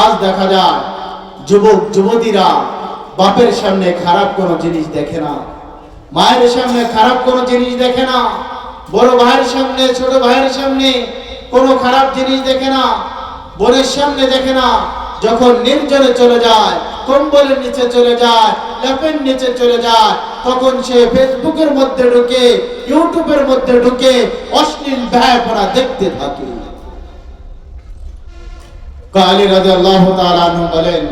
আজ দেখা যায় যুবক যুবতীরা বাপের সামনে খারাপ কোনো জিনিস দেখে না, মায়ের সামনে খারাপ কোনো জিনিস দেখে না, বড় ভাইয়ের সামনে ছোট ভাইয়ের সামনে কোনো খারাপ জিনিস দেখে না, বোনের সামনে দেখে না। যখন নির্জনে চলে যায়, কম্বলের নিচে চলে যায়, ল্যাপের নিচে চলে যায়, তখন সে ফেসবুকের মধ্যে ঢুকে, ইউটিউবের মধ্যে ঢুকে অশ্লীল বেহায়াপনা দেখতে থাকে। আলী রাদিয়াল্লাহু তাআলা আনহু বলেন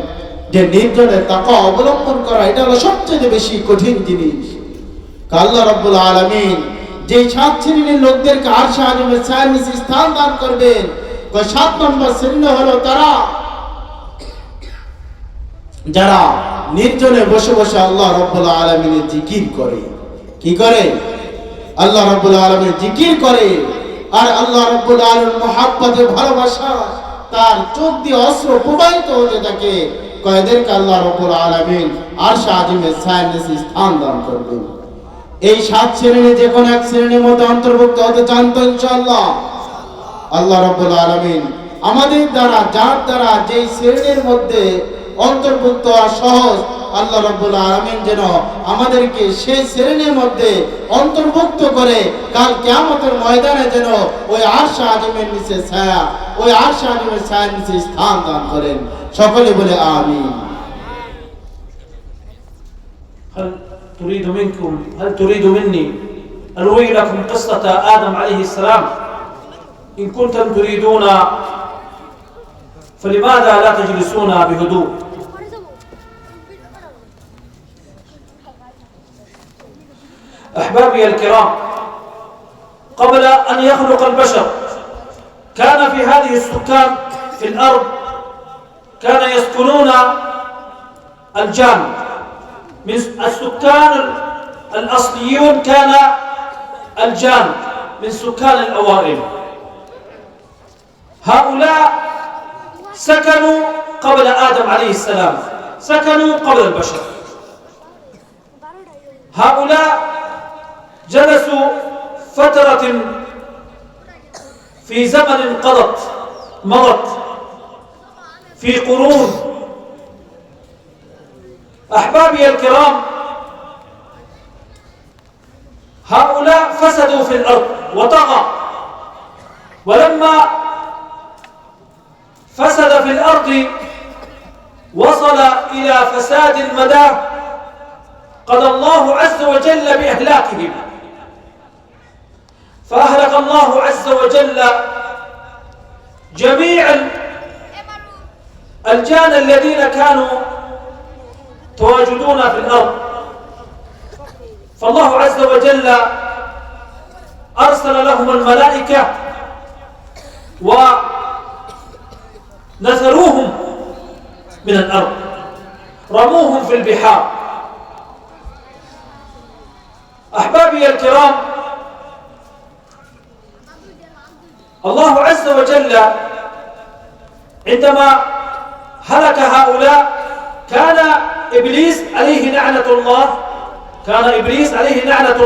যে নির্জনে তাকওয়া অবলম্বন করা এটা হলো সবচেয়ে বেশি কঠিন জিনিস। আল্লাহ রাব্বুল আলামিন যে 7 শ্রেণীর লোকদেরকে আরশ আজিমের ছায়ার নিচে স্থান দান করবেন, 7 নম্বর শ্রেণী হলো তারা যারা নির্জনে বসে বসে আল্লাহ রাব্বুল আলামিনের জিকির করে। কি করে? আল্লাহ রাব্বুল আলামিনের জিকির করে, আর আল্লাহ রাব্বুল আলামিনের মহব্বতে ভালোবাসা তার চোখ দিয়ে অশ্রু প্রবাহিত হতে থাকে। কয়েদেরকে আল্লাহ রাব্বুল আলামিন আরশ আজিমের ছায়ার নিচে স্থান দান করবেন। এই 7 শ্রেণী যে কোনো এক শ্রেণীর মধ্যে অন্তর্ভুক্ত হতে চান তো ইনশাআল্লাহ? আল্লাহ রাব্বুল আলামিন আমাদের দ্বারা যার দ্বারা যেই শ্রেণীর মধ্যে অন্তর্ভুক্ত হওয়া সহজ, আল্লাহ রাব্বুল আলামিন যেন আমাদেরকে সেই শ্রেণীর মধ্যে অন্তর্ভুক্ত করে কাল কিয়ামতের ময়দানে যেন ওই আরশ আজিমের নিচে ছায়া, ওই আরশ আজিমের ছায়ার নিচে স্থান দান করেন। সকলে বলে আমিন। هل تريد مني أروي لكم قصة آدم عليه السلام؟ إن كنتم تريدون فلماذا لا تجلسون بهدوء؟ أحبابي الكرام، قبل أن يخلق البشر كان في هذه السكان في الأرض كان يسكنون الجان. من السكان الأصليون كان الجان من سكان الأوائل. هؤلاء سكنوا قبل آدم عليه السلام، سكنوا قبل البشر. هؤلاء جلسوا فترة في زمن مضت في قرون. أحبابي الكرام، هؤلاء فسدوا في الأرض وطغى، ولما فسد في الأرض وصل إلى فساد المدى قضى الله عز وجل بإهلاكهم، فأهلك الله عز وجل جميع الجان الذين كانوا تواجدون في الأرض. فالله عز وجل أرسل لهم الملائكة ونثروهم من الأرض، رموهم في البحار. أحبابي الكرام، الله عز وجل عندما هلك هؤلاء كان إبليس عليه لعنة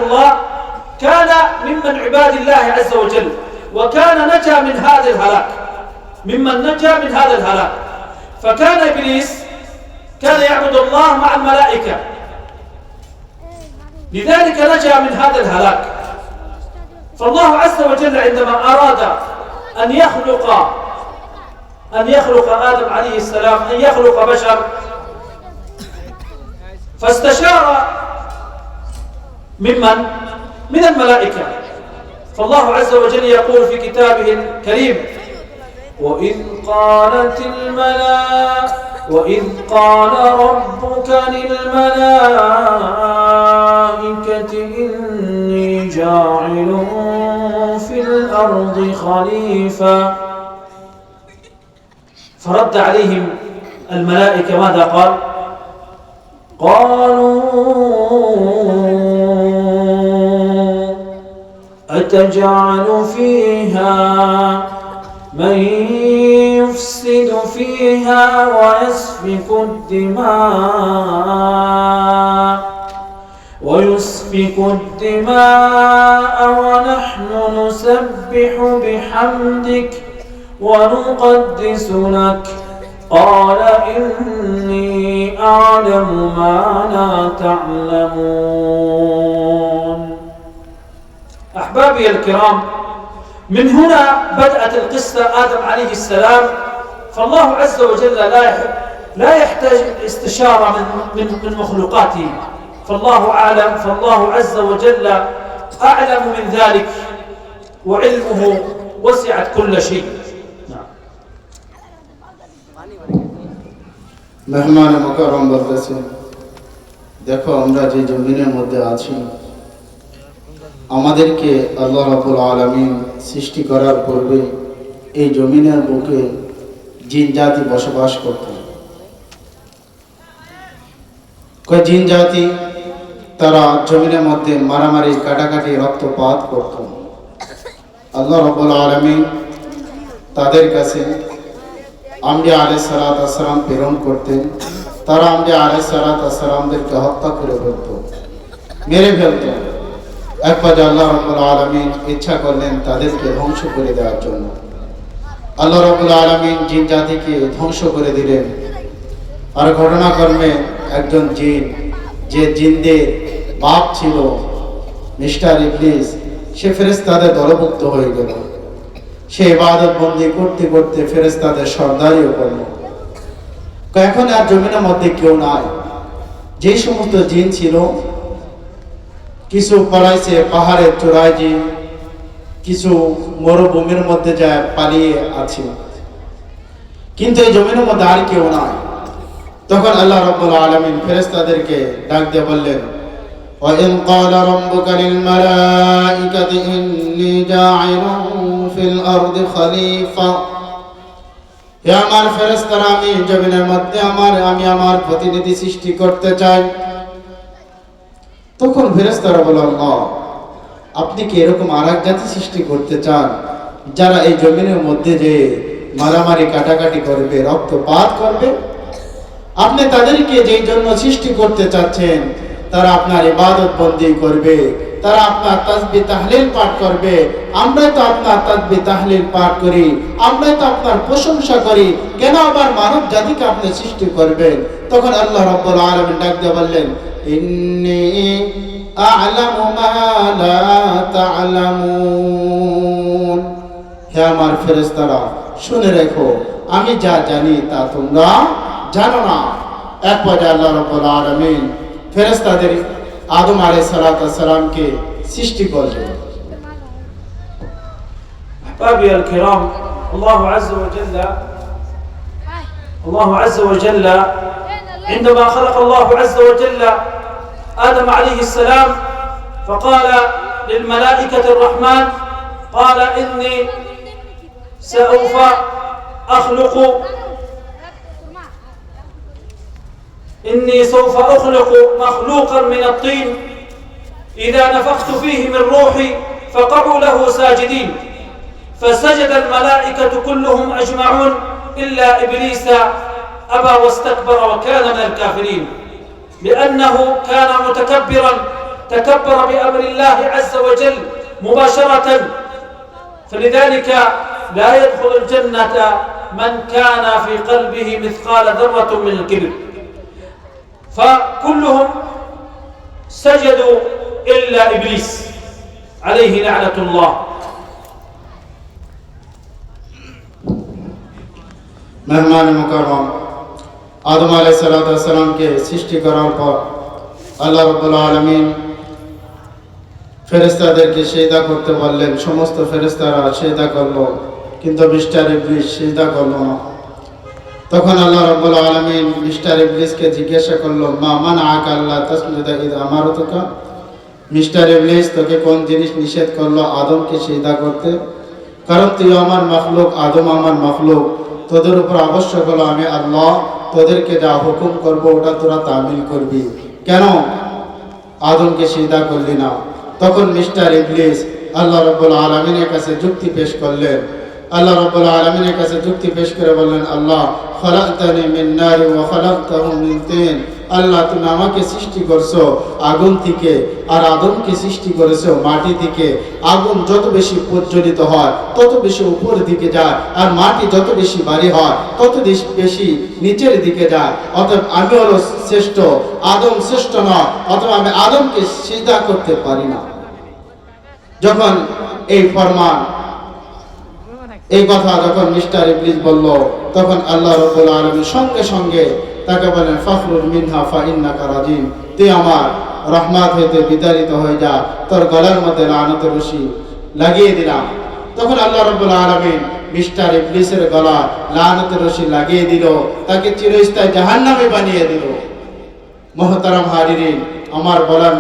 الله، كان ممن عباد الله عز وجل، وكان نجا من هذا الهلاك، فكان إبليس كان يعبد الله مع الملائكة، لذلك نجا من هذا الهلاك. فالله عز وجل عندما أراد أن يخلق آدم عليه السلام، أن يخلق بشر، فاستشار من الملائكة. فالله عز وجل يقول في كتابه الكريم: وإذ قال ربك للملائكة إني جاعل في الأرض خليفة. فرد عليهم الملائكة ماذا قال؟ قالوا أتجعل فيها من يفسد فيها ويسفك الدماء ونحن نسبح بحمدك ونقدس لك قال إني أعلم ما لا تعلمون. أحبابي الكرام، من هنا بدأت القصة آدم عليه السلام. فالله عز وجل لا يحتاج استشارة من مخلوقاته، فالله عز وجل أعلم من ذلك، وعلمه وسعت كل شيء. মেহমান মুকাররম বলতেছেন, দেখো আমরা যে জমিনের মধ্যে আছি, আমাদেরকে আল্লাহ রাব্বুল আলামিন সৃষ্টি করার পূর্বে এই জমিনের বুকে জিন জাতি বসবাস করত। জিন জাতি তারা জমিনের মধ্যে মারামারি, কাটাকাটি, রক্তপাত করত। আল্লাহ রাব্বুল আলামিন তাদের কাছে আম্বিয়া আলাইহিস সালাতু ওয়াস সালাম প্রেরণ করতেন। তারা আম্বিয়া আলাইহিস সালাতু ওয়াস সালামদেরকে হত্যা করে ফেলত, মেরে ফেলত। এক পর্যায়ে আল্লাহ রাব্বুল আলামিন ইচ্ছা করলেন তাদেরকে ধ্বংস করে দেওয়ার জন্য। আল্লাহ রাব্বুল আলামিন জিন জাতিকে ধ্বংস করে দিলেন। আর ঘটনাক্রমে একজন জিন, যে জিনদের বাপ ছিল মিস্টার ইবলিস, সে ফেরেশতাদের দলভুক্ত হয়ে গেল। সে ইবাদত বন্দি করতে করতে ফেরেশতাদের সর্দারিও করল। এখন আর জমিনের মধ্যে কেউ নাই। যে সমস্ত জিন ছিল, কিছু পড়াইছে পাহাড়ের চূড়ায় জিন, কিছু মরুভূমির মধ্যে যায় পালিয়ে আছে, কিন্তু এই জমিনের মধ্যে আর কেউ নাই। তখন আল্লাহ রাব্বুল আলামিন ফেরেশতাদেরকে ডাক দিয়ে বললেন, وَإِذْ قَالَ رَبُّكَ لِلْمَلَائِكَةِ إِنِّي جَاعِلٌ فِي الْأَرْضِ خَلِيفَةً। হে আমার ফেরেশতারা, আমি জমিনের মধ্যে আমি আমার প্রতিনিধি সৃষ্টি করতে চাই। তখন ফেরেশতারা বলল, আল্লাহ, আপনি কি এরকম আরেক জাতি সৃষ্টি করতে চান যারা এই জমিনের মধ্যে যে মারামারি কাটাকাটি করবে, রক্তপাত করবে? আপনি তাদেরকে যেই জন্য সৃষ্টি করতে চাচ্ছেন, তারা আপনার ইবাদত বন্দি করবে, তারা আপনার তাসবিহ তাহলিল পাঠ করবে। আমরাই তো আপনার তাসবিহ তাহলিল পাঠ করি, আমরাই তো আপনার প্রশংসা করি, কেন আবার মানব জাতিকে আপনি সৃষ্টি করবেন? তখন আল্লাহ রাব্বুল আলামিন ডাক দিয়ে বললেন, ইন্নী আ'লামু মা লা তা'লামুন। হে আমার ফেরেশতারা, শুনে রেখো, আমি যা জানি তা তোমরা জানো না। এক পর্যায়ে আল্লাহ রাব্বুল আলামিন ফেরেশতাদের আদম আলাইহিস সালামকে সৃষ্টি করলেন। أحبابي الكرام، الله عز وجل عندما خلق الله عز وجل آدم عليه السلام فقال للملائكة الرحمن، قال إني سوف أخلق مخلوقا من الطين إذا نفخت فيه من روحي فقعوا له ساجدين. فسجد الملائكة كلهم أجمعون إلا إبليس أبى واستكبر وكان من الكافرين، لأنه كان متكبرا، تكبر بأمر الله عز وجل مباشرة. فلذلك لا يدخل الجنة من كان في قلبه مثقال ذرة من الكبر. فكلهم سجدوا إلا إبليس عليه لعنة الله. মেহমান মুকাররম, আদম আলাইহিস সালামকে সৃষ্টি করার পর আল্লাহ রাব্বুল আলামিন ফেরেশতাদেরকে সিজদা করতে বললেন। সমস্ত ফেরেশতারা সিজদা করলো, কিন্তু মিস্টার ইবলিস সিজদা করলো না। তখন আল্লাহ রাব্বুল আলামিন মিস্টার ইবলিসকে জিজ্ঞাসা করলো, মা মানআকা আল্লা তাসজুদা ইয আমারতুকা। মিস্টার ইবলিস, তোকে কোন জিনিস নিষেধ করলো আদমকে সিজদা করতে? কারণ তুই আমার মাখলুক, আদম আমার মাখলুক। তোদের উপর আবশ্যক হলো আমি আল্লাহ তোদেরকে যা হুকুম করব ওটা তোরা তামিল করবি, কেন আদমকে সিজদা করলি না? তখন মিস্টার ইবলিস আল্লাহ রাব্বুল আলামিনের কাছে যুক্তি পেশ করলেন। আল্লাহ রাব্বুল আলামিনের কাছে যুক্তি পেশ করে বললেন, আল্লাহ খালাকতানি মিন নারি ওয়া খালাকতাহু মিন তিন। আল্লাহ, তুমি আমাকে সৃষ্টি করছো আগুন থেকে, আর আদমকে সৃষ্টি করেছো মাটি থেকে। আগুন যত বেশি প্রজ্বলিত হয় তত বেশি উপরের দিকে যায়, আর মাটি যত বেশি ভারী হয় তত বেশি নিচের দিকে যায়। অতএব আমি হলো শ্রেষ্ঠ, আদম শ্রেষ্ঠ নয়, অতএব আমি আদমকে সিজদা করতে পারি না। যখন এই ফরমান, এই কথা যখন মিস্টার ইবলিস বলল, তখন আল্লাহ রাব্বুল আলামিন সঙ্গে সঙ্গে তাকে বলেন, ফাখরুজ মিনহা ফাইন্নাকা রাজিম। তুই আমার রহমত হইতে বিতাড়িত হয়ে যা, তোর গলার মধ্যে লানতের রশি লাগিয়ে দিলাম। তখন আল্লাহ রাব্বুল আলামিন মিস্টার ইবলিসের গলা লানতের রশি লাগিয়ে দিল, তাকে চিরস্থায়ী জাহান্নামে বানিয়ে দিল। মুহতারাম হাজিরিন, আমার বলার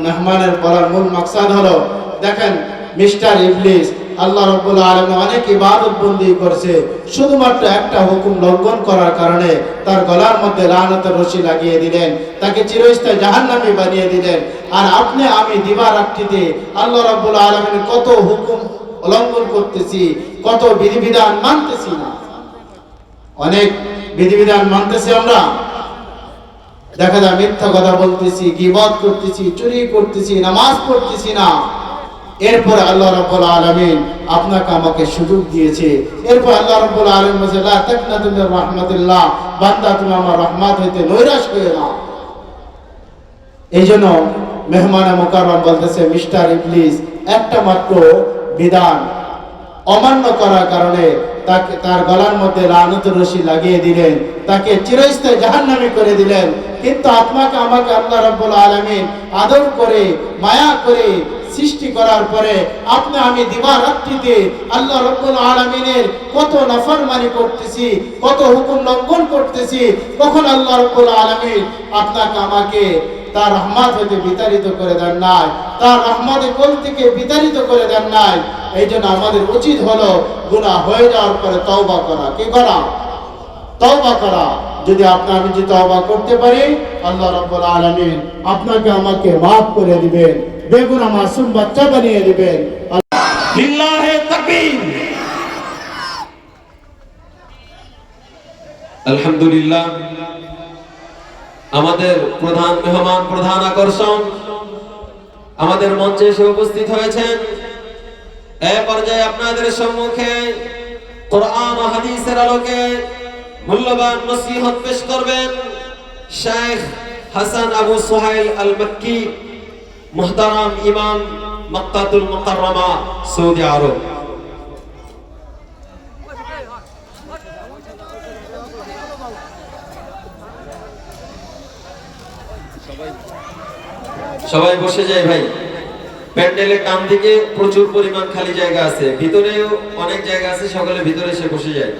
মেহমানের বলার মূল মাকসাদ হলো, দেখেন মিস্টার ইবলিস আল্লাহ রাব্বুল আলামিন অনেক ইবাদত বন্দি করছে, শুধুমাত্র একটা হুকুম লঙ্ঘন করার কারণে তার গলার মধ্যে লানতের রশি লাগিয়ে দিলেন, তাকে চিরস্থায়ী জাহান্নামী বানিয়ে দিলেন। আর আপনি আমি দিবারাত্রিতে আল্লাহ রাব্বুল আলামিন কত হুকুম লঙ্ঘন করতেছি, কত বিধিবিধান মানতেছি না। অনেক বিধিবিধান মানতেছি আমরা। দেখা যায় মিথ্যা কথা বলতেছি, গীবত করতেছি, চুরি করতেছি, নামাজ পড়তেছি না। এরপর আল্লাহ রাব্বুল আলামিন আপনাকে আমাকে সুযোগ দিয়েছে। এরপর আল্লাহ রাব্বুল আলামিন বলেছে লা তাকনাতু মির রাহমাতিল্লাহ, বান্দা তুমি আমার রহমত হইতে নৈরাশ হইও না। এইজন্য মেহমানে মুকাররম বলতেছে মিস্টার ইবলিস একটা মাত্র বিধান অমান্য করার কারণে তাকে তার গলার মধ্যে লানতের রশি লাগিয়ে দিলেন, তাকে চিরস্থায়ী জাহান্নামী করে দিলেন। কিন্তু আপনাকে আমাকে আল্লাহ রাব্বুল আলামিন আদর করে মায়া করে সৃষ্টি করার পরে আপনি আমি দিবারাত্রিতে আল্লাহ রাব্বুল আলামিনের কত নাফরমানি করতেছি, কত হুকুম লঙ্ঘন করতেছি, কখন আল্লাহ রাব্বুল আলামিন আপনাকে আমাকে তার রহমত হইতে বিতাড়িত করে দেন নাই, তার রহমতের কোল থেকে বিতাড়িত করে দেন নাই। এই জন্য আমাদের উচিত হলো গুনাহ হয়ে যাওয়ার পরে তওবা করা। কি করা? তওবা করা। যদি আমি যদি তওবা করতে পারি, আল্লাহ রাব্বুল আলামিন আপনাকে আমাকে মাফ করে দিবেন, বেগুনাহ মাসুম বাচ্চা বানিয়ে দিবেন। লিল্লাহি তাকবীর। আলহামদুলিল্লাহ। আমাদের প্রধান মেহমান, প্রধান আকর্ষণ আমাদের মঞ্চে এসে উপস্থিত হয়েছেন। এই পর্যায়ে আপনাদের সম্মুখে কোরআন ও হাদিসের আলোকে মূল্যবান নসিহত পেশ করবেন শেখ হাসান আবু সুহাইল আল মক্কি, মুহতারাম ইমাম মক্কাতুল মুকাররমা, সৌদি আরব। সবাই বসে যায় ভাই। প্যান্ডেলের ডান দিকে প্রচুর পরিমাণ খালি জায়গা আছে, ভিতরেও অনেক জায়গা আছে, সকলে ভিতরে এসে বসে যায়।